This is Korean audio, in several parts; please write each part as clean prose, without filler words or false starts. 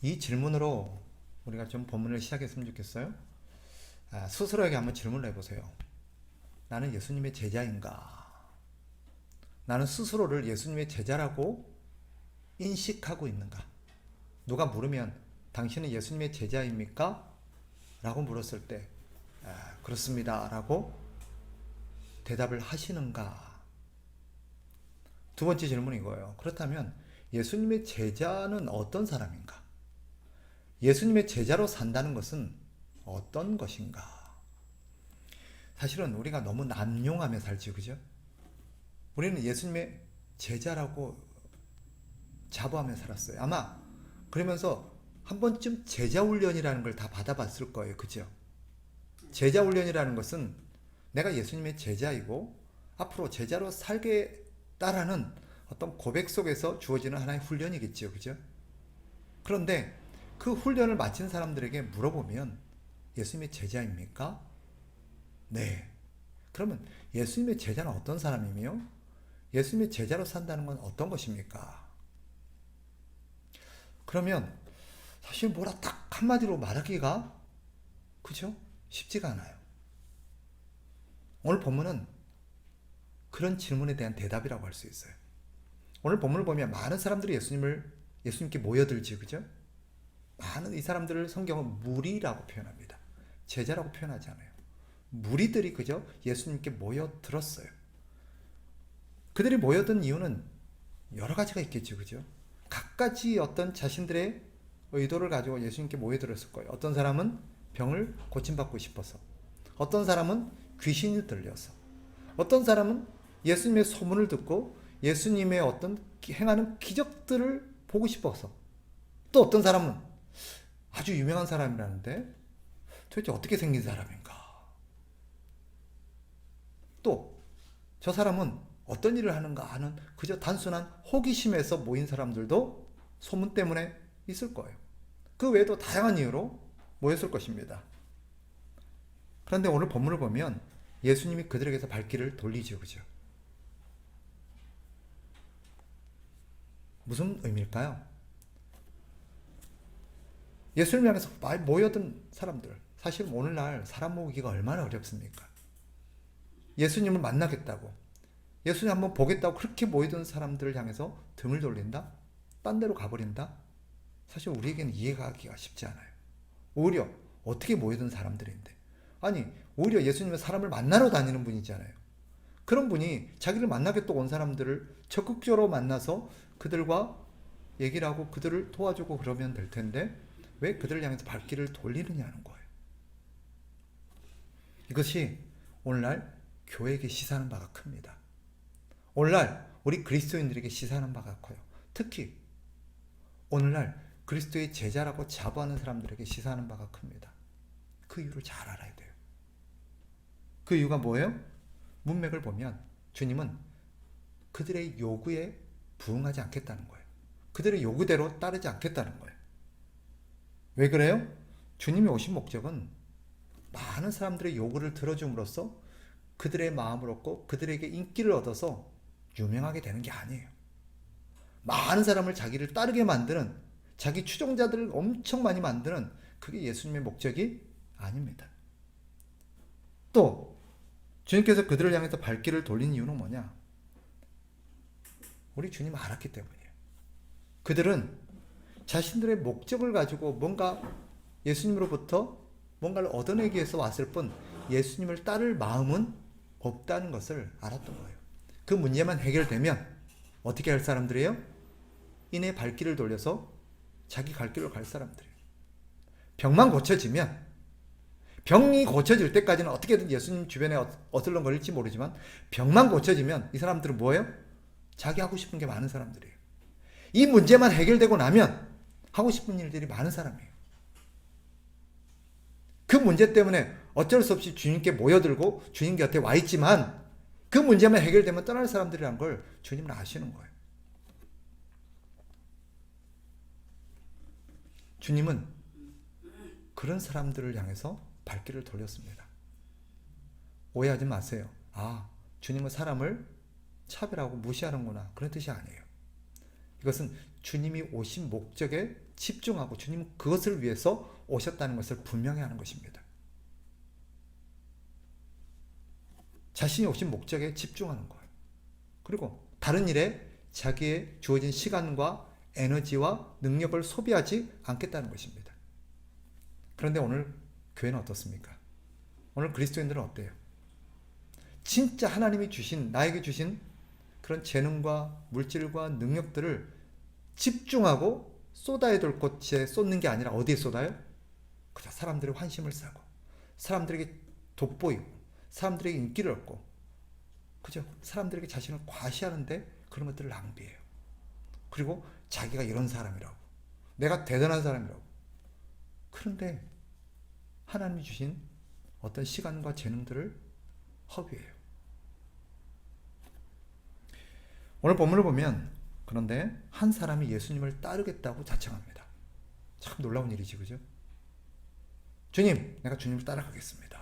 이 질문으로 우리가 좀 본문을 시작했으면 좋겠어요. 스스로에게 한번 질문을 해보세요. 나는 예수님의 제자인가? 나는 스스로를 예수님의 제자라고 인식하고 있는가? 누가 물으면 당신은 예수님의 제자입니까? 라고 물었을 때 그렇습니다 라고 대답을 하시는가? 두 번째 질문이 이거예요. 그렇다면 예수님의 제자는 어떤 사람인가? 예수님의 제자로 산다는 것은 어떤 것인가? 사실은 우리가 너무 남용하며 살지, 그죠? 우리는 예수님의 제자라고 자부하며 살았어요. 아마 그러면서 한 번쯤 제자 훈련이라는 걸 다 받아봤을 거예요. 그죠? 제자 훈련이라는 것은 내가 예수님의 제자이고 앞으로 제자로 살겠다라는 어떤 고백 속에서 주어지는 하나의 훈련이겠죠. 그죠? 그런데 그 훈련을 마친 사람들에게 물어보면 예수님의 제자입니까? 네. 그러면 예수님의 제자는 어떤 사람이며 예수님의 제자로 산다는 건 어떤 것입니까? 그러면 사실 뭐라 딱 한마디로 말하기가 그죠? 쉽지가 않아요. 오늘 본문은 그런 질문에 대한 대답이라고 할 수 있어요. 오늘 본문을 보면 많은 사람들이 예수님께 모여들지, 그죠? 많은 이 사람들을 성경은 무리라고 표현합니다. 제자라고 표현하지 않아요. 무리들이 그죠? 예수님께 모여들었어요. 그들이 모여든 이유는 여러 가지가 있겠죠, 그죠? 각가지 어떤 자신들의 의도를 가지고 예수님께 모여들었을 거예요. 어떤 사람은 병을 고침받고 싶어서, 어떤 사람은 귀신이 들려서, 어떤 사람은 예수님의 소문을 듣고 예수님의 어떤 행하는 기적들을 보고 싶어서, 또 어떤 사람은 아주 유명한 사람이라는데 도대체 어떻게 생긴 사람인가? 또 저 사람은 어떤 일을 하는가 하는 그저 단순한 호기심에서 모인 사람들도 소문 때문에 있을 거예요. 그 외에도 다양한 이유로 모였을 것입니다. 그런데 오늘 본문을 보면 예수님이 그들에게서 발길을 돌리죠. 그죠? 무슨 의미일까요? 예수님을 향해서 모여든 사람들, 사실 오늘날 사람 모으기가 얼마나 어렵습니까? 예수님을 만나겠다고, 예수님 한번 보겠다고 그렇게 모이던 사람들을 향해서 등을 돌린다? 딴 데로 가버린다? 사실 우리에게는 이해가 하기가 쉽지 않아요. 오히려 어떻게 모이던 사람들인데, 아니 오히려 예수님은 사람을 만나러 다니는 분이잖아요. 그런 분이 자기를 만나겠다고 온 사람들을 적극적으로 만나서 그들과 얘기를 하고 그들을 도와주고 그러면 될 텐데 왜 그들을 향해서 발길을 돌리느냐는 거예요. 이것이 오늘날 교회에게 시사하는 바가 큽니다. 오늘날 우리 그리스도인들에게 시사하는 바가 커요. 특히 오늘날 그리스도의 제자라고 자부하는 사람들에게 시사하는 바가 큽니다. 그 이유를 잘 알아야 돼요. 그 이유가 뭐예요? 문맥을 보면 주님은 그들의 요구에 부응하지 않겠다는 거예요. 그들의 요구대로 따르지 않겠다는 거예요. 왜 그래요? 주님이 오신 목적은 많은 사람들의 요구를 들어줌으로써 그들의 마음을 얻고 그들에게 인기를 얻어서 유명하게 되는 게 아니에요. 많은 사람을 자기를 따르게 만드는, 자기 추종자들을 엄청 많이 만드는 그게 예수님의 목적이 아닙니다. 또 주님께서 그들을 향해서 발길을 돌린 이유는 뭐냐? 우리 주님 알았기 때문이에요. 그들은 자신들의 목적을 가지고 뭔가 예수님으로부터 뭔가를 얻어내기 위해서 왔을 뿐 예수님을 따를 마음은 없다는 것을 알았던 거예요. 그 문제만 해결되면 어떻게 할 사람들이에요? 이내 발길을 돌려서 자기 갈 길로 갈 사람들이에요. 병만 고쳐지면, 병이 고쳐질 때까지는 어떻게든 예수님 주변에 어슬렁거릴지 모르지만 병만 고쳐지면 이 사람들은 뭐예요? 자기 하고 싶은 게 많은 사람들이에요. 이 문제만 해결되고 나면 하고 싶은 일들이 많은 사람이에요. 그 문제 때문에 어쩔 수 없이 주님께 모여들고 주님 곁에 와 있지만 그 문제만 해결되면 떠날 사람들이란 걸 주님은 아시는 거예요. 주님은 그런 사람들을 향해서 발길을 돌렸습니다. 오해하지 마세요. 주님은 사람을 차별하고 무시하는구나, 그런 뜻이 아니에요. 이것은 주님이 오신 목적에 집중하고 주님은 그것을 위해서 오셨다는 것을 분명히 하는 것입니다. 자신이 오신 목적에 집중하는 거예요. 그리고 다른 일에 자기의 주어진 시간과 에너지와 능력을 소비하지 않겠다는 것입니다. 그런데 오늘 교회는 어떻습니까? 오늘 그리스도인들은 어때요? 진짜 하나님이 주신, 나에게 주신 그런 재능과 물질과 능력들을 집중하고 쏟아야 될 곳에 쏟는 게 아니라 어디에 쏟아요? 그저 사람들의 환심을 사고, 사람들에게 돋보이고, 사람들에게 인기를 얻고, 그죠? 사람들에게 자신을 과시하는데 그런 것들을 낭비해요. 그리고 자기가 이런 사람이라고, 내가 대단한 사람이라고. 그런데 하나님이 주신 어떤 시간과 재능들을 허비해요. 오늘 본문을 보면 그런데 한 사람이 예수님을 따르겠다고 자청합니다. 참 놀라운 일이지, 그죠? 주님, 내가 주님을 따라가겠습니다.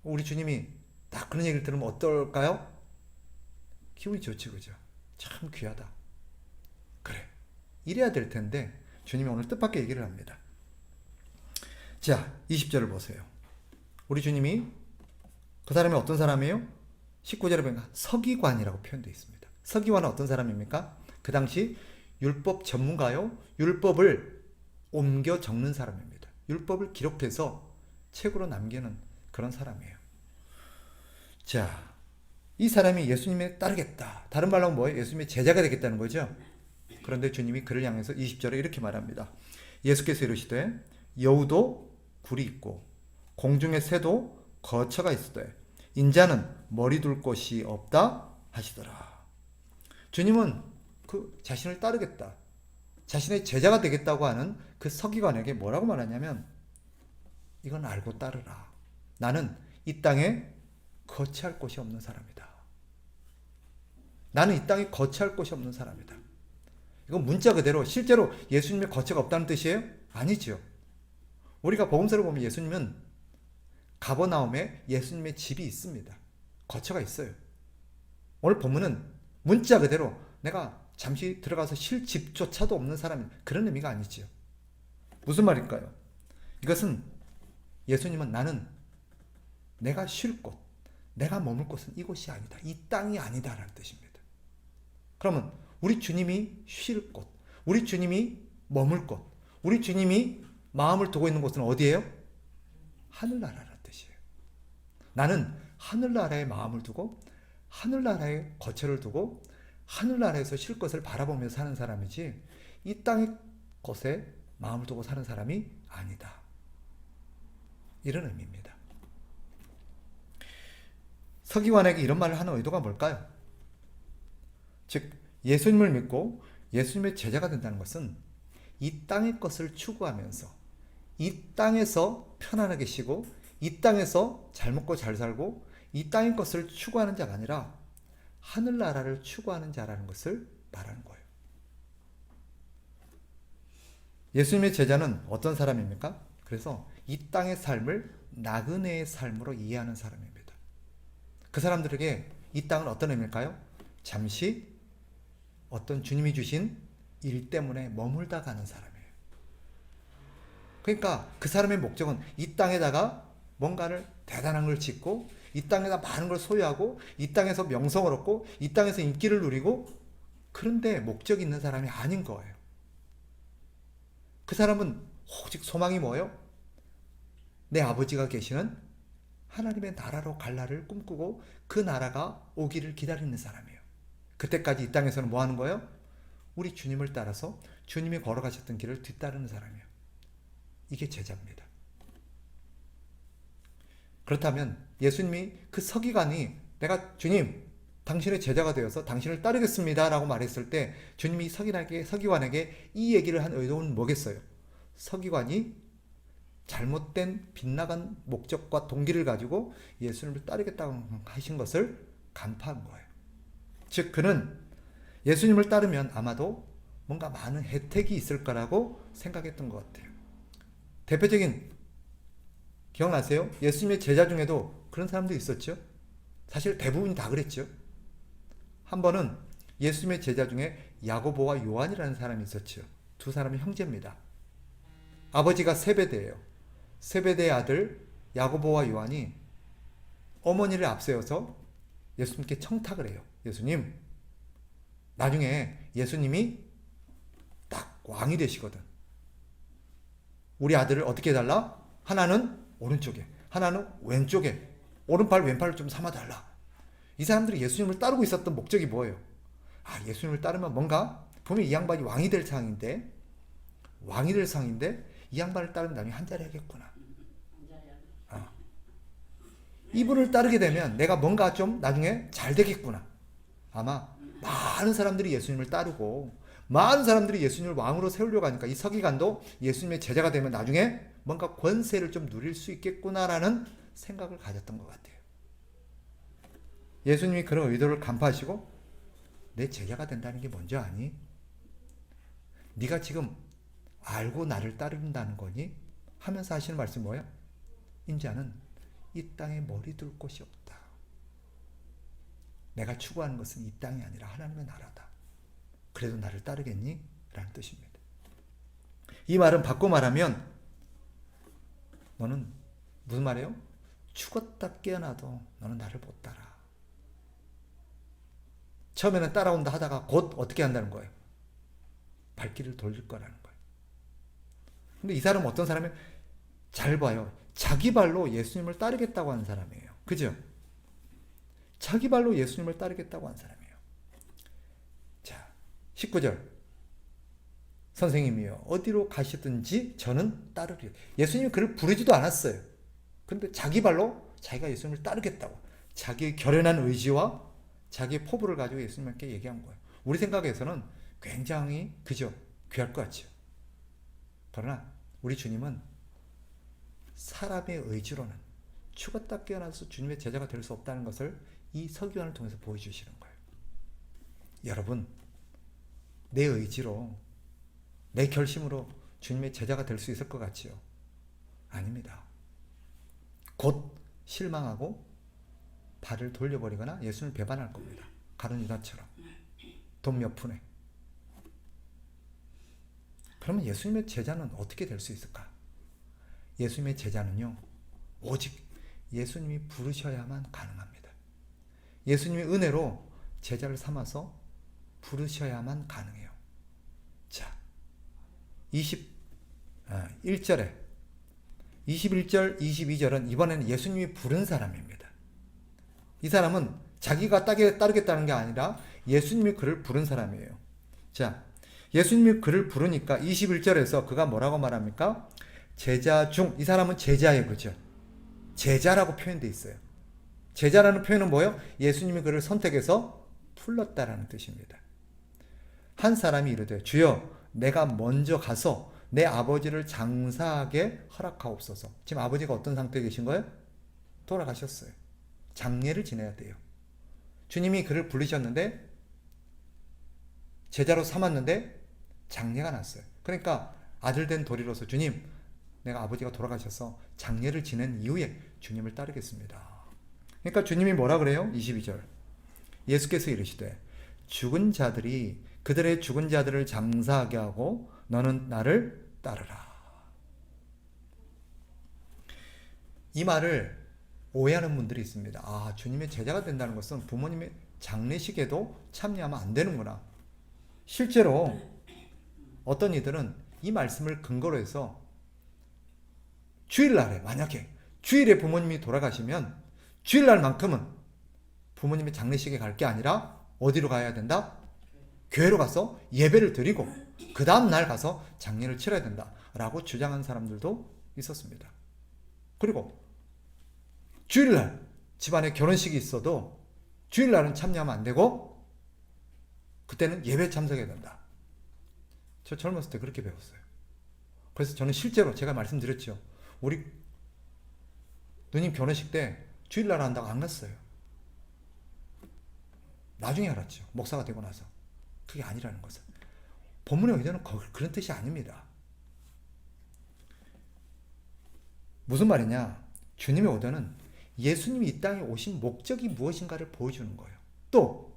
우리 주님이 딱 그런 얘기를 들으면 어떨까요? 기분이 좋지, 그죠? 참 귀하다. 그래, 이래야 될 텐데 주님이 오늘 뜻밖의 얘기를 합니다. 자, 20절을 보세요. 우리 주님이 그 사람이 어떤 사람이에요? 19절에 보니까 서기관이라고 표현되어 있습니다. 서기관은 어떤 사람입니까? 그 당시 율법 전문가요. 율법을 옮겨 적는 사람입니다. 율법을 기록해서 책으로 남기는 그런 사람이에요. 자, 이 사람이 예수님에 따르겠다. 다른 말로 뭐예요? 예수님의 제자가 되겠다는 거죠. 그런데 주님이 그를 향해서 20절에 이렇게 말합니다. 예수께서 이르시되 여우도 굴이 있고 공중의 새도 거처가 있으되 인자는 머리 둘 곳이 없다 하시더라. 주님은 그 자신을 따르겠다, 자신의 제자가 되겠다고 하는 그 서기관에게 뭐라고 말하냐면 이건 알고 따르라. 나는 이 땅에 거처할 곳이 없는 사람이다. 나는 이 땅에 거처할 곳이 없는 사람이다. 이건 문자 그대로 실제로 예수님의 거처가 없다는 뜻이에요? 아니죠. 우리가 복음서를 보면 예수님은 가버나움에 예수님의 집이 있습니다. 거처가 있어요. 오늘 본문은 문자 그대로 내가 잠시 들어가서 쉴 집조차도 없는 사람, 그런 의미가 아니지요. 무슨 말일까요? 이것은 예수님은 나는 내가 쉴 곳, 내가 머물 곳은 이곳이 아니다. 이 땅이 아니다 라는 뜻입니다. 그러면 우리 주님이 쉴 곳, 우리 주님이 머물 곳, 우리 주님이 마음을 두고 있는 곳은 어디예요? 하늘나라라는 뜻이에요. 나는 하늘나라에 마음을 두고 하늘나라에 거처를 두고 하늘나라에서 쉴 것을 바라보며 사는 사람이지 이 땅의 것에 마음을 두고 사는 사람이 아니다. 이런 의미입니다. 서기관에게 이런 말을 하는 의도가 뭘까요? 즉 예수님을 믿고 예수님의 제자가 된다는 것은 이 땅의 것을 추구하면서 이 땅에서 편안하게 쉬고 이 땅에서 잘 먹고 잘 살고 이 땅의 것을 추구하는 자가 아니라 하늘나라를 추구하는 자라는 것을 말하는 거예요. 예수님의 제자는 어떤 사람입니까? 그래서 이 땅의 삶을 나그네의 삶으로 이해하는 사람입니다. 그 사람들에게 이 땅은 어떤 의미일까요? 잠시 어떤 주님이 주신 일 때문에 머물다 가는 사람이에요. 그러니까 그 사람의 목적은 이 땅에다가 뭔가를 대단한 걸 짓고 이 땅에다 많은 걸 소유하고 이 땅에서 명성을 얻고 이 땅에서 인기를 누리고 그런데 목적이 있는 사람이 아닌 거예요. 그 사람은 오직 소망이 뭐예요? 내 아버지가 계시는 하나님의 나라로 갈 날을 꿈꾸고 그 나라가 오기를 기다리는 사람이에요. 그때까지 이 땅에서는 뭐 하는 거예요? 우리 주님을 따라서 주님이 걸어가셨던 길을 뒤따르는 사람이에요. 이게 제자입니다. 그렇다면 예수님이 그 서기관이 내가 주님 당신의 제자가 되어서 당신을 따르겠습니다 라고 말했을 때 주님이 서기관에게 이 얘기를 한 의도는 뭐겠어요? 서기관이 잘못된 빗나간 목적과 동기를 가지고 예수님을 따르겠다고 하신 것을 간파한 거예요. 즉 그는 예수님을 따르면 아마도 뭔가 많은 혜택이 있을 거라고 생각했던 것 같아요. 대표적인 기억나세요? 예수님의 제자 중에도 그런 사람도 있었죠. 사실 대부분이 다 그랬죠. 한 번은 예수님의 제자 중에 야고보와 요한이라는 사람이 있었죠. 두 사람은 형제입니다. 아버지가 세베대예요. 세베대의 아들 야고보와 요한이 어머니를 앞세워서 예수님께 청탁을 해요. 예수님, 나중에 예수님이 딱 왕이 되시거든. 우리 아들을 어떻게 해달라? 하나는 오른쪽에, 하나는 왼쪽에, 오른팔 왼팔을 좀 삼아달라. 이 사람들이 예수님을 따르고 있었던 목적이 뭐예요? 아, 예수님을 따르면 뭔가 분명히 이 양반이 왕이 될 상인데 이 양반을 따르면 나중에 한 자리 하겠구나. 이분을 따르게 되면 내가 뭔가 좀 나중에 잘 되겠구나. 아마 많은 사람들이 예수님을 따르고 많은 사람들이 예수님을 왕으로 세우려고 하니까 이 서기관도 예수님의 제자가 되면 나중에 뭔가 권세를 좀 누릴 수 있겠구나라는 생각을 가졌던 것 같아요. 예수님이 그런 의도를 간파하시고 내 제자가 된다는 게 뭔지 아니? 네가 지금 알고 나를 따른다는 거니? 하면서 하시는 말씀이 뭐예요? 인자는 이 땅에 머리 둘 곳이 없다. 내가 추구하는 것은 이 땅이 아니라 하나님의 나라다. 그래도 나를 따르겠니? 라는 뜻입니다. 이 말은 바꿔 말하면 너는 무슨 말이에요? 죽었다 깨어나도 너는 나를 못 따라. 처음에는 따라온다 하다가 곧 어떻게 한다는 거예요? 발길을 돌릴 거라는 거예요. 근데 이 사람은 어떤 사람이에요? 잘 봐요. 자기 발로 예수님을 따르겠다고 하는 사람이에요. 그죠? 자기 발로 예수님을 따르겠다고 하는 사람이에요. 자, 19절. 선생님이요, 어디로 가시든지 저는 따르리요. 예수님이 그를 부르지도 않았어요. 근데 자기 발로 자기가 예수님을 따르겠다고. 자기의 결연한 의지와 자기의 포부를 가지고 예수님께 얘기한 거예요. 우리 생각에서는 굉장히 그죠? 귀할 것 같죠. 그러나 우리 주님은 사람의 의지로는 죽었다 깨어나서 주님의 제자가 될 수 없다는 것을 이 서기관을 통해서 보여주시는 거예요. 여러분, 내 의지로 내 결심으로 주님의 제자가 될 수 있을 것 같지요? 아닙니다. 곧 실망하고 발을 돌려버리거나 예수님을 배반할 겁니다. 가룟 유다처럼 돈 몇 푼에. 그러면 예수님의 제자는 어떻게 될 수 있을까? 예수님의 제자는요, 오직 예수님이 부르셔야만 가능합니다. 예수님의 은혜로 제자를 삼아서 부르셔야만 가능해요. 자, 21절에 21절, 22절은 이번에는 예수님이 부른 사람입니다. 이 사람은 자기가 따르겠다는 게 아니라 예수님이 그를 부른 사람이에요. 자, 예수님이 그를 부르니까 21절에서 그가 뭐라고 말합니까? 제자 중, 이 사람은 제자예요. 그죠? 제자라고 표현되어 있어요. 제자라는 표현은 뭐예요? 예수님이 그를 선택해서 불렀다라는 뜻입니다. 한 사람이 이르되 주여 내가 먼저 가서 내 아버지를 장사하게 허락하옵소서. 지금 아버지가 어떤 상태에 계신 거예요? 돌아가셨어요. 장례를 지내야 돼요. 주님이 그를 부르셨는데 제자로 삼았는데 장례가 났어요. 그러니까 아들 된 도리로서 주님, 내가 아버지가 돌아가셔서 장례를 지낸 이후에 주님을 따르겠습니다. 그러니까 주님이 뭐라 그래요? 22절. 예수께서 이르시되 죽은 자들이 그들의 죽은 자들을 장사하게 하고 너는 나를 따르라. 이 말을 오해하는 분들이 있습니다. 아, 주님의 제자가 된다는 것은 부모님의 장례식에도 참여하면 안 되는구나. 실제로 어떤 이들은 이 말씀을 근거로 해서 주일날에, 만약에 주일에 부모님이 돌아가시면 주일날만큼은 부모님의 장례식에 갈 게 아니라 어디로 가야 된다? 교회로 가서 예배를 드리고 그 다음 날 가서 장례를 치러야 된다 라고 주장한 사람들도 있었습니다. 그리고 주일날 집안에 결혼식이 있어도 주일날은 참여하면 안 되고 그때는 예배 참석해야 된다. 저 젊었을 때 그렇게 배웠어요. 그래서 저는 실제로 제가 말씀드렸죠. 우리 누님 결혼식 때 주일날 한다고 안 갔어요. 나중에 알았죠. 목사가 되고 나서. 그게 아니라는 것은. 본문의 의도는 그런 뜻이 아닙니다. 무슨 말이냐? 주님의 오더는 예수님이 이 땅에 오신 목적이 무엇인가를 보여주는 거예요. 또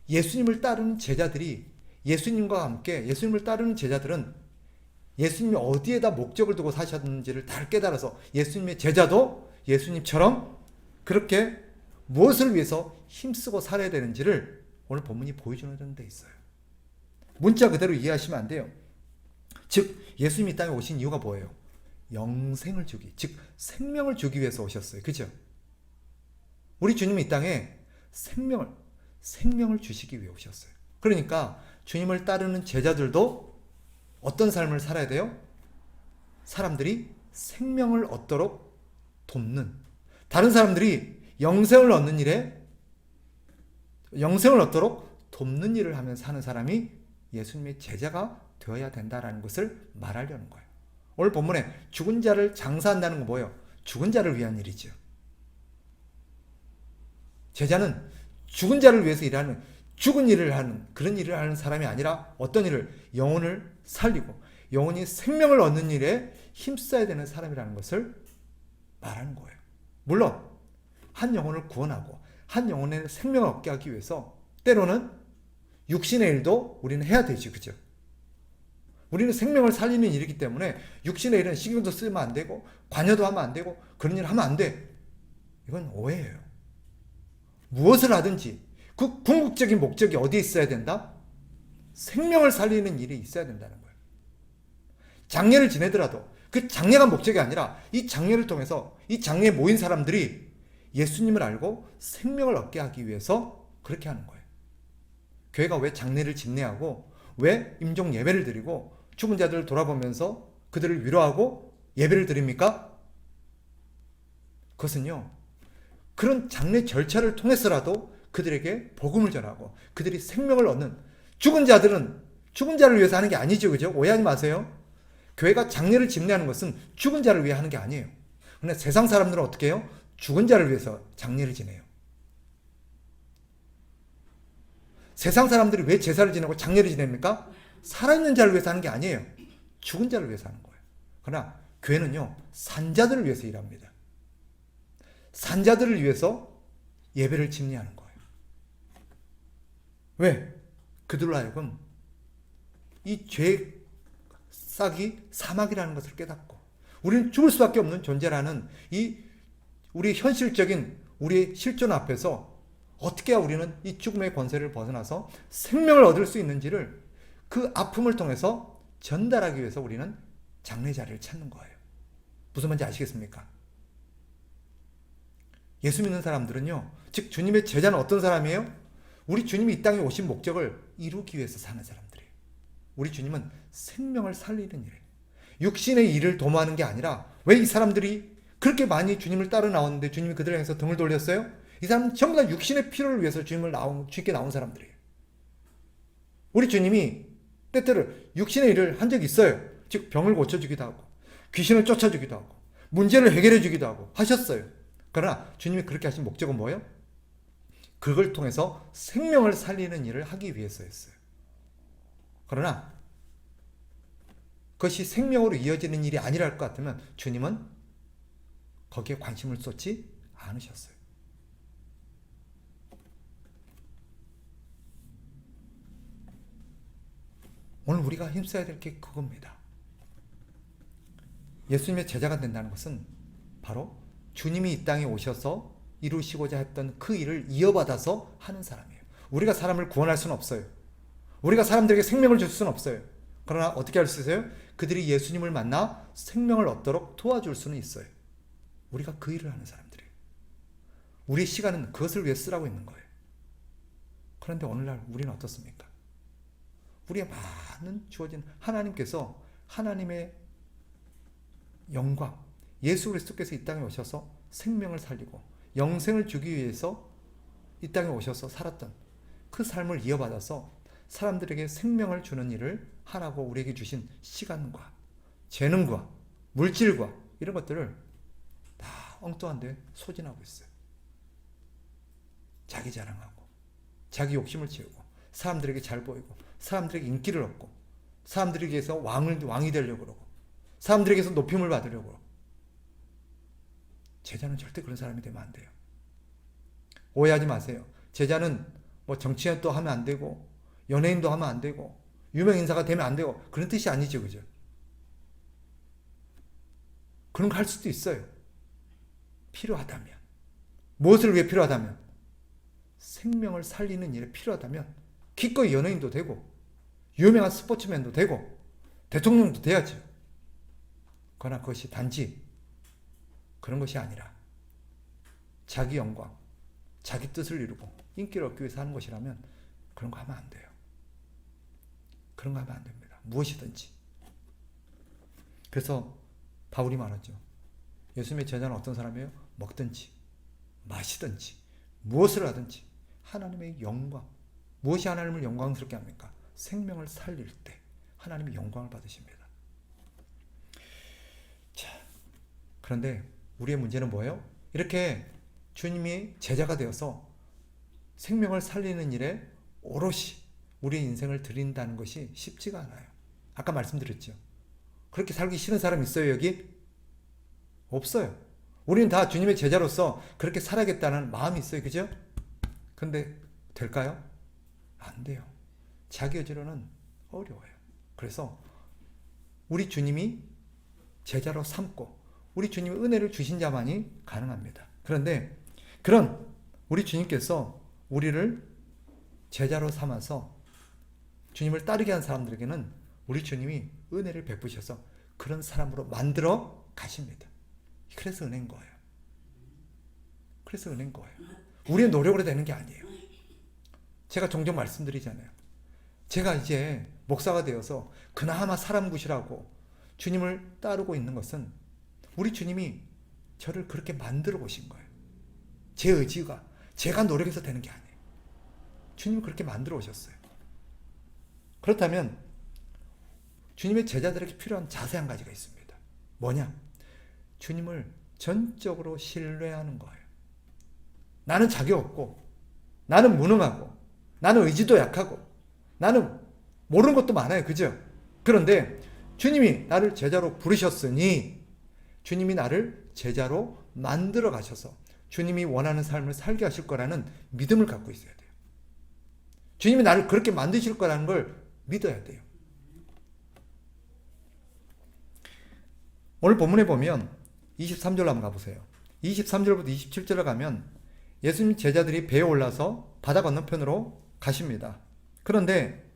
예수님을 따르는 제자들이 예수님과 함께 예수님을 따르는 제자들은 예수님이 어디에다 목적을 두고 사셨는지를 다 깨달아서 예수님의 제자도 예수님처럼 그렇게 무엇을 위해서 힘쓰고 살아야 되는지를 오늘 본문이 보여주는 데 있어요. 문자 그대로 이해하시면 안 돼요. 즉 예수님이 이 땅에 오신 이유가 뭐예요? 영생을 주기, 즉 생명을 주기 위해서 오셨어요. 그죠? 우리 주님이 이 땅에 생명을 주시기 위해 오셨어요. 그러니까 주님을 따르는 제자들도 어떤 삶을 살아야 돼요? 사람들이 생명을 얻도록 돕는, 다른 사람들이 영생을 얻도록 돕는 일을 하며 사는 사람이 예수님의 제자가 되어야 된다라는 것을 말하려는 거예요. 오늘 본문에 죽은 자를 장사한다는 건 뭐예요? 죽은 자를 위한 일이죠. 제자는 죽은 자를 위해서 일하는, 죽은 일을 하는 그런 일을 하는 사람이 아니라 어떤 일을, 영혼을 살리고 영혼이 생명을 얻는 일에 힘써야 되는 사람이라는 것을 말하는 거예요. 물론 한 영혼을 구원하고 한 영혼의 생명을 얻게 하기 위해서 때로는 육신의 일도 우리는 해야 되지, 그죠? 우리는 생명을 살리는 일이기 때문에 육신의 일은 신경도 쓰면 안 되고 관여도 하면 안 되고 그런 일을 하면 안 돼. 이건 오해예요. 무엇을 하든지 그 궁극적인 목적이 어디에 있어야 된다? 생명을 살리는 일이 있어야 된다는 거예요. 장례를 지내더라도 그 장례가 목적이 아니라 이 장례를 통해서 이 장례에 모인 사람들이 예수님을 알고 생명을 얻게 하기 위해서 그렇게 하는 거예요. 교회가 왜 장례를 집례하고 왜 임종 예배를 드리고 죽은 자들을 돌아보면서 그들을 위로하고 예배를 드립니까? 그것은요, 그런 장례 절차를 통해서라도 그들에게 복음을 전하고 그들이 생명을 얻는, 죽은 자들은 죽은 자를 위해서 하는 게 아니죠. 그죠? 오해하지 마세요. 교회가 장례를 집례하는 것은 죽은 자를 위해 하는 게 아니에요. 그런데 세상 사람들은 어떻게 해요? 죽은 자를 위해서 장례를 지내요. 세상 사람들이 왜 제사를 지내고 장례를 지냅니까? 살아있는 자를 위해서 하는 게 아니에요. 죽은 자를 위해서 하는 거예요. 그러나 교회는요, 산자들을 위해서 일합니다. 산자들을 위해서 예배를 집례하는 거예요. 왜? 그들로 하여금 이 죄 싹이 사막이라는 것을 깨닫고 우리는 죽을 수밖에 없는 존재라는 이 우리 현실적인 우리의 실존 앞에서 어떻게 우리는 이 죽음의 권세를 벗어나서 생명을 얻을 수 있는지를 그 아픔을 통해서 전달하기 위해서 우리는 장례 자리를 찾는 거예요. 무슨 말인지 아시겠습니까? 예수 믿는 사람들은요, 즉 주님의 제자는 어떤 사람이에요? 우리 주님이 이 땅에 오신 목적을 이루기 위해서 사는 사람들이에요. 우리 주님은 생명을 살리는 일이에요. 육신의 일을 도모하는 게 아니라, 왜 이 사람들이 그렇게 많이 주님을 따라 나왔는데 주님이 그들을 향해서 등을 돌렸어요? 이 사람은 전부 다 육신의 필요를 위해서 주님께 나온 사람들이에요. 우리 주님이 때때로 육신의 일을 한 적이 있어요. 즉 병을 고쳐주기도 하고 귀신을 쫓아주기도 하고 문제를 해결해 주기도 하고 하셨어요. 그러나 주님이 그렇게 하신 목적은 뭐예요? 그걸 통해서 생명을 살리는 일을 하기 위해서였어요. 그러나 그것이 생명으로 이어지는 일이 아니랄 것 같으면 주님은 거기에 관심을 쏟지 않으셨어요. 오늘 우리가 힘써야 될 게 그겁니다. 예수님의 제자가 된다는 것은 바로 주님이 이 땅에 오셔서 이루시고자 했던 그 일을 이어받아서 하는 사람이에요. 우리가 사람을 구원할 수는 없어요. 우리가 사람들에게 생명을 줄 수는 없어요. 그러나 어떻게 할 수 있어요? 그들이 예수님을 만나 생명을 얻도록 도와줄 수는 있어요. 우리가 그 일을 하는 사람들이에요. 우리의 시간은 그것을 위해 쓰라고 있는 거예요. 그런데 오늘날 우리는 어떻습니까? 우리의 많은 주어진 하나님께서 하나님의 영광, 예수 그리스도께서 이 땅에 오셔서 생명을 살리고 영생을 주기 위해서 이 땅에 오셔서 살았던 그 삶을 이어받아서 사람들에게 생명을 주는 일을 하라고 우리에게 주신 시간과 재능과 물질과 이런 것들을 다 엉뚱한 데 소진하고 있어요. 자기 자랑하고 자기 욕심을 채우고 사람들에게 잘 보이고 사람들에게 인기를 얻고 사람들에게서 왕이 되려고 그러고 사람들에게서 높임을 받으려고 그러고. 제자는 절대 그런 사람이 되면 안 돼요. 오해하지 마세요. 제자는 뭐 정치도 하면 안 되고 연예인도 하면 안 되고 유명 인사가 되면 안 되고 그런 뜻이 아니죠. 그죠? 그런 거 할 수도 있어요. 필요하다면. 무엇을 위해 필요하다면? 생명을 살리는 일에 필요하다면 기꺼이 연예인도 되고 유명한 스포츠맨도 되고 대통령도 돼야죠. 그러나 그것이 단지 그런 것이 아니라 자기 영광, 자기 뜻을 이루고 인기를 얻기 위해서 하는 것이라면 그런 거 하면 안 돼요. 그런 거 하면 안 됩니다. 무엇이든지. 그래서 바울이 말하죠. 예수님의 제자는 어떤 사람이에요? 먹든지 마시든지 무엇을 하든지 하나님의 영광. 무엇이 하나님을 영광스럽게 합니까? 생명을 살릴 때 하나님의 영광을 받으십니다. 자, 그런데 우리의 문제는 뭐예요? 이렇게 주님이 제자가 되어서 생명을 살리는 일에 오롯이 우리의 인생을 드린다는 것이 쉽지가 않아요. 아까 말씀드렸죠. 그렇게 살기 싫은 사람 있어요, 여기? 없어요. 우리는 다 주님의 제자로서 그렇게 살아야겠다는 마음이 있어요, 그죠? 근데 될까요? 안 돼요. 자기 의지로는 어려워요. 그래서 우리 주님이 제자로 삼고 우리 주님이 은혜를 주신 자만이 가능합니다. 그런데 그런 우리 주님께서 우리를 제자로 삼아서 주님을 따르게 한 사람들에게는 우리 주님이 은혜를 베푸셔서 그런 사람으로 만들어 가십니다. 그래서 은혜인 거예요. 그래서 은혜인 거예요. 우리의 노력으로 되는 게 아니에요. 제가 종종 말씀드리잖아요. 제가 이제 목사가 되어서 그나마 사람 구실하고 주님을 따르고 있는 것은 우리 주님이 저를 그렇게 만들어 보신 거예요. 제 의지가 제가 노력해서 되는 게 아니에요. 주님이 그렇게 만들어 오셨어요. 그렇다면 주님의 제자들에게 필요한 자세 한 가지가 있습니다. 뭐냐? 주님을 전적으로 신뢰하는 거예요. 나는 자격 없고 나는 무능하고 나는 의지도 약하고 나는 모르는 것도 많아요. 그죠? 그런데 주님이 나를 제자로 부르셨으니 주님이 나를 제자로 만들어 가셔서 주님이 원하는 삶을 살게 하실 거라는 믿음을 갖고 있어야 돼요. 주님이 나를 그렇게 만드실 거라는 걸 믿어야 돼요. 오늘 본문에 보면 23절로 한번 가보세요. 23절부터 27절에 가면 예수님 제자들이 배에 올라서 바다 건너편으로 가십니다. 그런데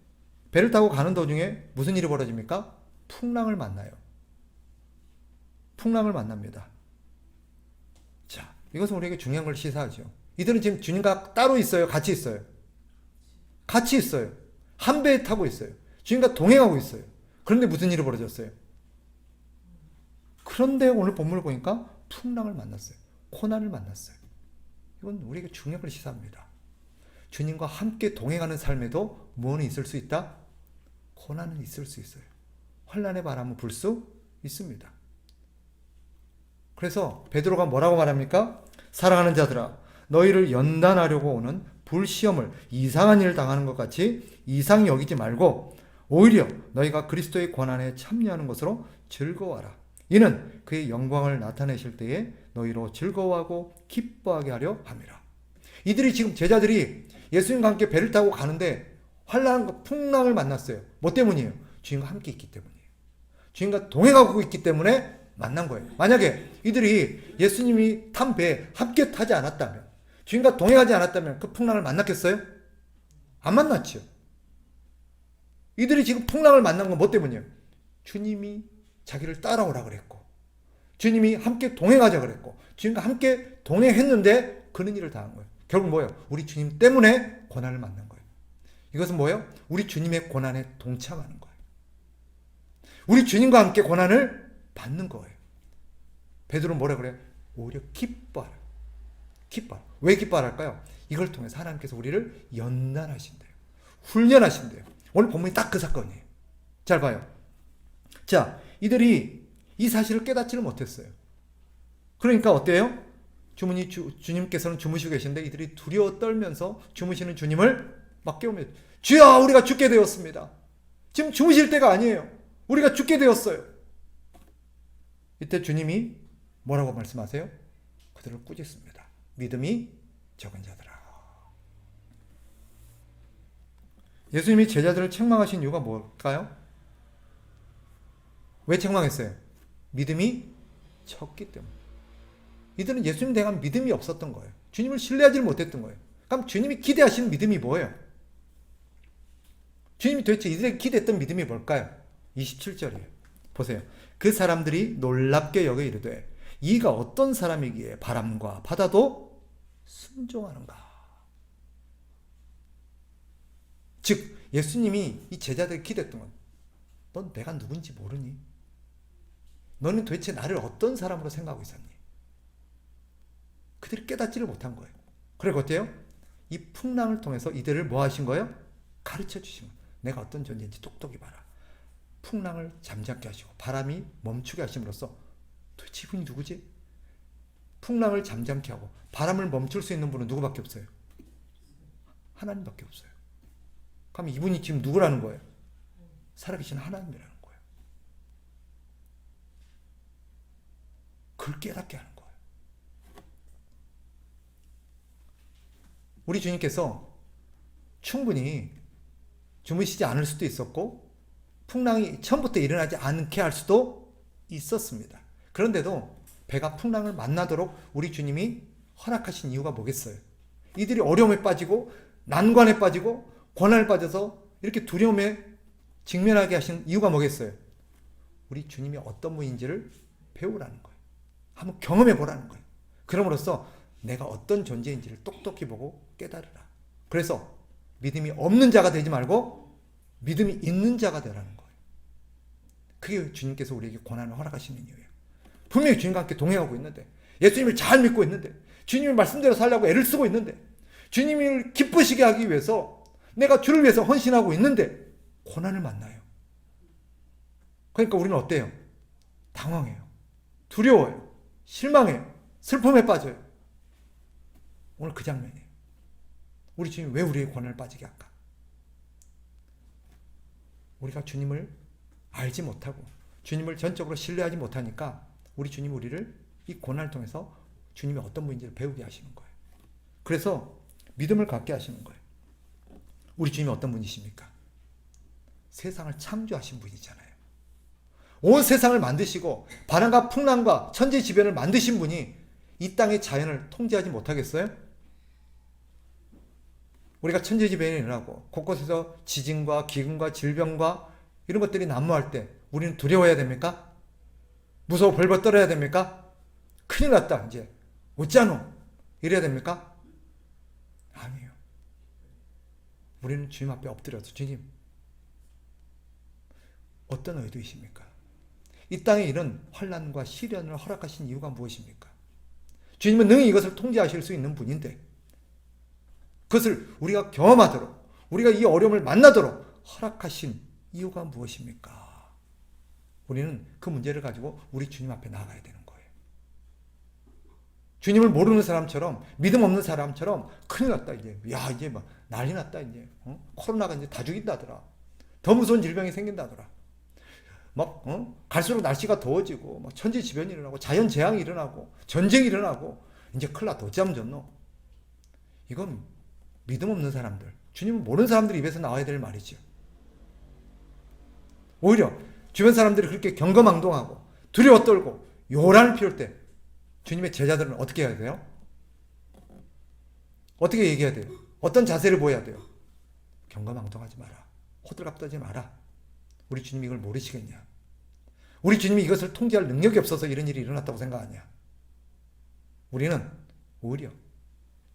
배를 타고 가는 도중에 무슨 일이 벌어집니까? 풍랑을 만나요. 풍랑을 만납니다. 자, 이것은 우리에게 중요한 걸 시사하죠. 이들은 지금 주님과 따로 있어요? 같이 있어요? 같이 있어요. 한 배에 타고 있어요. 주님과 동행하고 있어요. 그런데 무슨 일이 벌어졌어요? 그런데 오늘 본문을 보니까 풍랑을 만났어요. 고난을 만났어요. 이건 우리에게 중요한 걸 시사합니다. 주님과 함께 동행하는 삶에도 무엇이 있을 수 있다? 고난은 있을 수 있어요. 환난의 바람은 불 수 있습니다. 그래서 베드로가 뭐라고 말합니까? 사랑하는 자들아, 너희를 연단하려고 오는 불시험을 이상한 일을 당하는 것 같이 이상히 여기지 말고 오히려 너희가 그리스도의 고난에 참여하는 것으로 즐거워하라. 이는 그의 영광을 나타내실 때에 너희로 즐거워하고 기뻐하게 하려 함이라. 이들이 지금 제자들이 예수님과 함께 배를 타고 가는데 환난과 풍랑을 만났어요. 뭐 때문이에요? 주님과 함께 있기 때문이에요. 주님과 동행하고 있기 때문에 만난 거예요. 만약에 이들이 예수님이 탄 배에 함께 타지 않았다면, 주님과 동행하지 않았다면 그 풍랑을 만났겠어요? 안 만났죠. 이들이 지금 풍랑을 만난 건 뭐 때문이에요? 주님이 자기를 따라오라 그랬고, 주님이 함께 동행하자 그랬고, 주님과 함께 동행했는데 그런 일을 당한 거예요. 결국 뭐예요? 우리 주님 때문에 고난을 만난 거예요. 이것은 뭐예요? 우리 주님의 고난에 동참하는 거예요. 우리 주님과 함께 고난을 받는 거예요. 베드로는 뭐라 그래요? 오히려 기뻐하라. 기뻐하라. 왜 기뻐할까요? 이걸 통해서 하나님께서 우리를 연단하신대요. 훈련하신대요. 오늘 본문이 딱 그 사건이에요. 잘 봐요. 자, 이들이 이 사실을 깨닫지를 못했어요. 그러니까 어때요? 주님께서는 주무시고 계신데 이들이 두려워 떨면서 주무시는 주님을 막 깨우며, 주여, 우리가 죽게 되었습니다. 지금 주무실 때가 아니에요. 우리가 죽게 되었어요. 이때 주님이 뭐라고 말씀하세요? 그들을 꾸짖습니다. 믿음이 적은 자들아. 예수님이 제자들을 책망하신 이유가 뭘까요? 왜 책망했어요? 믿음이 쳤기 때문에. 이들은 예수님 대한 믿음이 없었던 거예요. 주님을 신뢰하지 못했던 거예요. 그럼 주님이 기대하시는 믿음이 뭐예요? 주님이 도대체 이들에게 기대했던 믿음이 뭘까요? 27절이에요. 보세요. 그 사람들이 놀랍게 여겨 이르되 이가 어떤 사람이기에 바람과 바다도 순종하는가. 즉 예수님이 이 제자들에게 기대했던 건, 넌 내가 누군지 모르니? 너는 도대체 나를 어떤 사람으로 생각하고 있었니? 그들이 깨닫지를 못한 거예요. 그리고 어때요? 이 풍랑을 통해서 이들을 뭐 하신 거예요? 가르쳐 주신 거예요. 내가 어떤 존재인지 똑똑히 봐라. 풍랑을 잠잠케 하시고 바람이 멈추게 하심으로써 도대체 이분이 누구지? 풍랑을 잠잠케 하고 바람을 멈출 수 있는 분은 누구밖에 없어요? 하나님밖에 없어요. 그럼 이분이 지금 누구라는 거예요? 살아계신 하나님이라는 거예요. 그걸 깨닫게 하는 거예요. 우리 주님께서 충분히 주무시지 않을 수도 있었고 풍랑이 처음부터 일어나지 않게 할 수도 있었습니다. 그런데도 배가 풍랑을 만나도록 우리 주님이 허락하신 이유가 뭐겠어요? 이들이 어려움에 빠지고 난관에 빠지고 고난에 빠져서 이렇게 두려움에 직면하게 하신 이유가 뭐겠어요? 우리 주님이 어떤 분인지를 배우라는 거예요. 한번 경험해 보라는 거예요. 그럼으로써 내가 어떤 존재인지를 똑똑히 보고 깨달으라. 그래서 믿음이 없는 자가 되지 말고 믿음이 있는 자가 되라는 거예요. 그게 주님께서 우리에게 고난을 허락하시는 이유예요. 분명히 주님과 함께 동행하고 있는데, 예수님을 잘 믿고 있는데, 주님의 말씀대로 살려고 애를 쓰고 있는데, 주님을 기쁘시게 하기 위해서 내가 주를 위해서 헌신하고 있는데 고난을 만나요. 그러니까 우리는 어때요? 당황해요. 두려워요. 실망해요. 슬픔에 빠져요. 오늘 그 장면이에요. 우리 주님 왜 우리의 고난을 빠지게 할까? 우리가 주님을 알지 못하고 주님을 전적으로 신뢰하지 못하니까 우리 주님 우리를 이 고난을 통해서 주님이 어떤 분인지를 배우게 하시는 거예요. 그래서 믿음을 갖게 하시는 거예요. 우리 주님이 어떤 분이십니까? 세상을 창조하신 분이잖아요. 온 세상을 만드시고 바람과 풍랑과 천지지변을 만드신 분이 이 땅의 자연을 통제하지 못하겠어요? 우리가 천지지변이 일어나고 곳곳에서 지진과 기근과 질병과 이런 것들이 난무할 때 우리는 두려워해야 됩니까? 무서워 벌벌 떨어야 됩니까? 큰일 났다 이제 어쩌노 이래야 됩니까? 아니에요. 우리는 주님 앞에 엎드려서 주님 어떤 의도이십니까? 이 땅에 이런 환난과 시련을 허락하신 이유가 무엇입니까? 주님은 능히 이것을 통제하실 수 있는 분인데 그것을 우리가 경험하도록 우리가 이 어려움을 만나도록 허락하신 이유가 무엇입니까? 우리는 그 문제를 가지고 우리 주님 앞에 나아가야 되는 거예요. 주님을 모르는 사람처럼 믿음 없는 사람처럼 큰일 났다 이제 야 이제 막 난리 났다 이제 코로나가 이제 다 죽인다더라. 더 무서운 질병이 생긴다더라. 막 갈수록 날씨가 더워지고 막 천지지변이 일어나고 자연재앙이 일어나고 전쟁이 일어나고 이제 큰일 났다 어찌하면 좋노? 이건 믿음 없는 사람들 주님을 모르는 사람들 입에서 나와야 될 말이죠. 오히려 주변 사람들이 그렇게 경거망동하고 두려워 떨고 요란을 피울 때 주님의 제자들은 어떻게 해야 돼요? 어떻게 얘기해야 돼요? 어떤 자세를 보여야 돼요? 경거망동하지 마라. 호들갑 떨지 마라. 우리 주님이 이걸 모르시겠냐? 우리 주님이 이것을 통제할 능력이 없어서 이런 일이 일어났다고 생각하냐? 우리는 오히려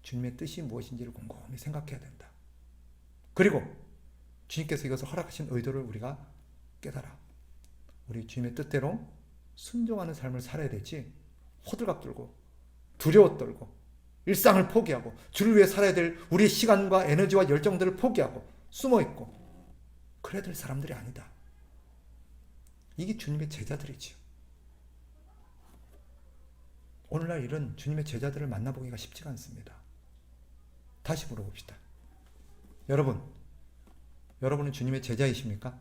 주님의 뜻이 무엇인지를 곰곰이 생각해야 된다. 그리고 주님께서 이것을 허락하신 의도를 우리가 깨달아 우리 주님의 뜻대로 순종하는 삶을 살아야 되지 호들갑 떨고 두려워 떨고 일상을 포기하고 주를 위해 살아야 될 우리의 시간과 에너지와 열정들을 포기하고 숨어있고 그래야 될 사람들이 아니다. 이게 주님의 제자들이지요. 오늘날 이런 주님의 제자들을 만나보기가 쉽지가 않습니다. 다시 물어봅시다. 여러분은 주님의 제자이십니까?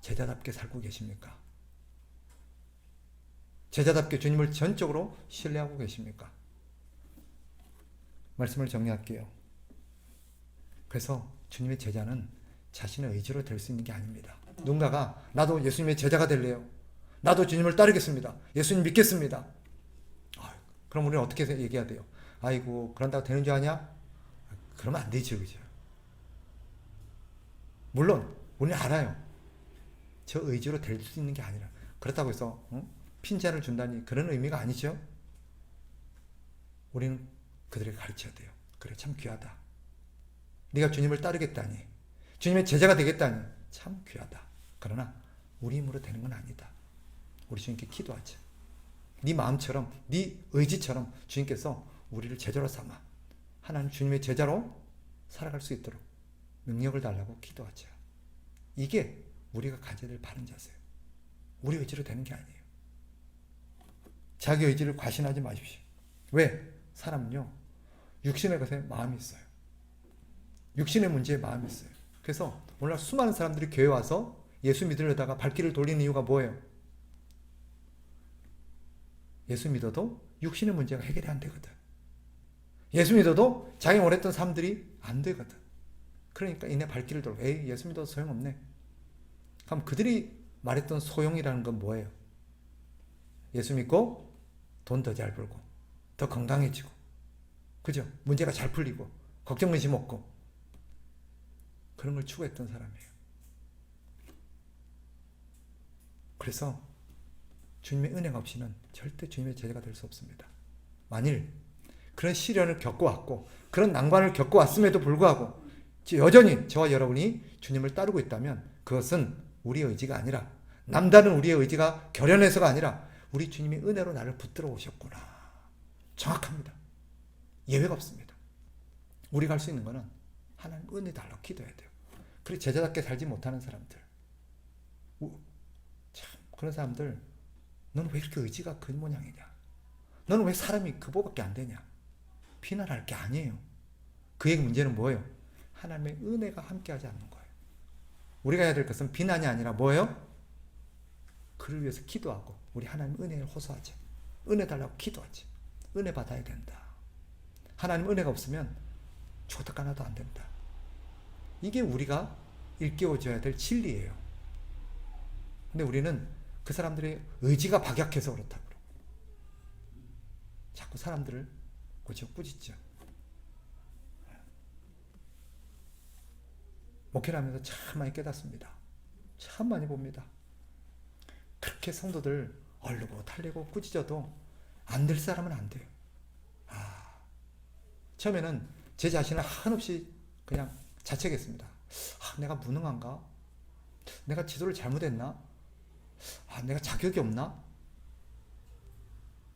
제자답게 살고 계십니까? 제자답게 주님을 전적으로 신뢰하고 계십니까? 말씀을 정리할게요. 그래서 주님의 제자는 자신의 의지로 될 수 있는 게 아닙니다. 누군가가 나도 예수님의 제자가 될래요. 나도 주님을 따르겠습니다. 예수님 믿겠습니다. 그럼 우리는 어떻게 얘기해야 돼요? 아이고 그런다고 되는 줄 아냐? 그러면 안 되죠. 그죠? 물론 우리는 알아요. 저 의지로 될 수 있는 게 아니라 그렇다고 해서 핀잔을 준다니 그런 의미가 아니죠. 우리는 그들에게 가르쳐야 돼요. 그래 참 귀하다. 네가 주님을 따르겠다니 주님의 제자가 되겠다니 참 귀하다. 그러나 우리 힘으로 되는 건 아니다. 우리 주님께 기도하자. 네 마음처럼 네 의지처럼 주님께서 우리를 제자로 삼아 하나님 주님의 제자로 살아갈 수 있도록 능력을 달라고 기도하자. 이게 우리가 가져야 될 바른 자세예요. 우리 의지로 되는 게 아니에요. 자기 의지를 과신하지 마십시오. 왜? 사람은요 육신의 것에 마음이 있어요. 육신의 문제에 마음이 있어요. 그래서 오늘날 수많은 사람들이 교회 와서 예수 믿으려다가 발길을 돌리는 이유가 뭐예요? 예수 믿어도 육신의 문제가 해결이 안 되거든. 예수 믿어도 자기 원했던 삶들이 안 되거든. 그러니까 이내 발길을 돌고 에이 예수 믿어도 소용없네. 그럼 그들이 말했던 소용이라는 건 뭐예요? 예수 믿고 돈 더 잘 벌고 더 건강해지고 그죠? 문제가 잘 풀리고 걱정 근심 없고 그런 걸 추구했던 사람이에요. 그래서 주님의 은혜가 없이는 절대 주님의 제자가 될 수 없습니다. 만일 그런 시련을 겪어왔고 그런 난관을 겪어왔음에도 불구하고 여전히 저와 여러분이 주님을 따르고 있다면 그것은 우리의 의지가 아니라 남다른 우리의 의지가 결연해서가 아니라 우리 주님이 은혜로 나를 붙들어 오셨구나. 정확합니다. 예외가 없습니다. 우리가 할 수 있는 것은 하나님 은혜 달라고 기도해야 돼요. 그리고 제자답게 살지 못하는 사람들 참 그런 사람들 너는 왜 이렇게 의지가 그 모양이냐? 너는 왜 사람이 그거밖에 안 되냐? 비난할 게 아니에요. 그의 문제는 뭐예요? 하나님의 은혜가 함께하지 않는 거예요. 우리가 해야 될 것은 비난이 아니라 뭐예요? 그를 위해서 기도하고 우리 하나님 은혜를 호소하자. 은혜 달라고 기도하자. 은혜 받아야 된다. 하나님 은혜가 없으면 조덕 하나도 안 된다. 이게 우리가 일깨워줘야 될 진리예요. 근데 우리는 그 사람들의 의지가 박약해서 그렇다고 그러고 자꾸 사람들을 꾸짖죠. 목회를 하면서 참 많이 깨닫습니다. 참 많이 봅니다. 그렇게 성도들 얼르고 달래고 꾸짖어도 안 될 사람은 안 돼요. 처음에는 제 자신을 한없이 그냥 자책했습니다. 내가 무능한가? 내가 지도를 잘못했나? 내가 자격이 없나?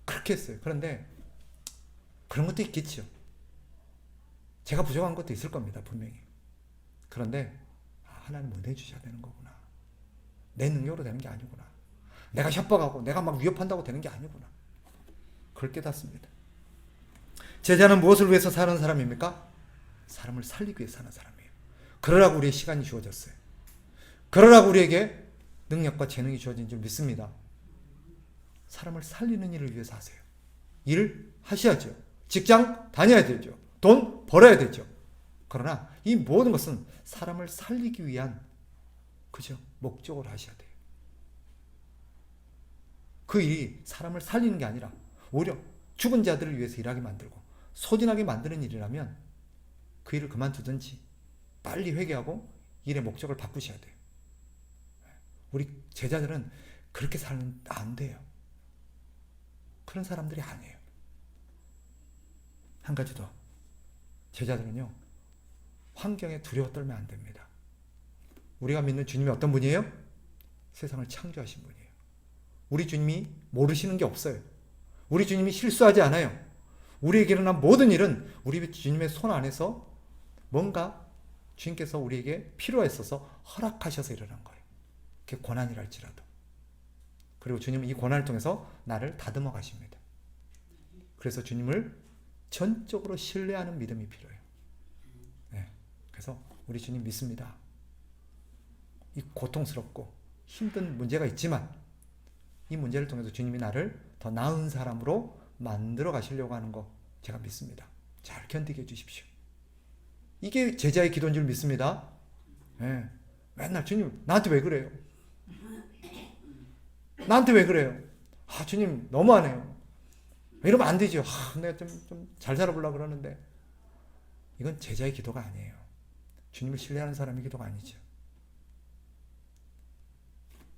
그렇게 했어요. 그런데 그런 것도 있겠죠. 제가 부족한 것도 있을 겁니다. 분명히. 그런데 하나님 은혜 주셔야 되는 거구나. 내 능력으로 되는 게 아니구나. 내가 협박하고 내가 막 위협한다고 되는 게 아니구나. 그걸 깨닫습니다. 제자는 무엇을 위해서 사는 사람입니까? 사람을 살리기 위해 사는 사람이에요. 그러라고 우리의 시간이 주어졌어요. 그러라고 우리에게 능력과 재능이 주어진 줄 믿습니다. 사람을 살리는 일을 위해서 하세요. 일을 하셔야죠. 직장 다녀야 되죠. 돈 벌어야 되죠. 그러나 이 모든 것은 사람을 살리기 위한 그죠? 목적으로 하셔야 돼요. 그 일이 사람을 살리는 게 아니라 오히려 죽은 자들을 위해서 일하게 만들고 소진하게 만드는 일이라면 그 일을 그만두든지 빨리 회개하고 일의 목적을 바꾸셔야 돼요. 우리 제자들은 그렇게 살면 안 돼요. 그런 사람들이 아니에요. 한 가지 더. 제자들은요, 환경에 두려워 떨면 안 됩니다. 우리가 믿는 주님이 어떤 분이에요? 세상을 창조하신 분이에요. 우리 주님이 모르시는 게 없어요. 우리 주님이 실수하지 않아요. 우리에게 일어난 모든 일은 우리 주님의 손 안에서 뭔가 주님께서 우리에게 필요했어서 허락하셔서 일어난 거예요. 그게 고난이랄지라도. 그리고 주님은 이 고난을 통해서 나를 다듬어 가십니다. 그래서 주님을 전적으로 신뢰하는 믿음이 필요해요. 네. 그래서 우리 주님 믿습니다. 이 고통스럽고 힘든 문제가 있지만 이 문제를 통해서 주님이 나를 더 나은 사람으로 만들어 가시려고 하는 거 제가 믿습니다. 잘 견디게 해주십시오. 이게 제자의 기도인 줄 믿습니다. 예. 맨날 주님 나한테 왜 그래요? 나한테 왜 그래요? 아 주님 너무하네요. 이러면 안 되죠. 아, 내가 좀 잘 살아보려고 그러는데. 이건 제자의 기도가 아니에요. 주님을 신뢰하는 사람의 기도가 아니죠.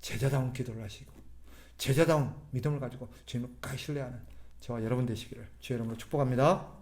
제자다운 기도를 하시고 제자다운 믿음을 가지고 주님을 끝까지 신뢰하는 저와 여러분 되시기를 주의 이름으로 축복합니다.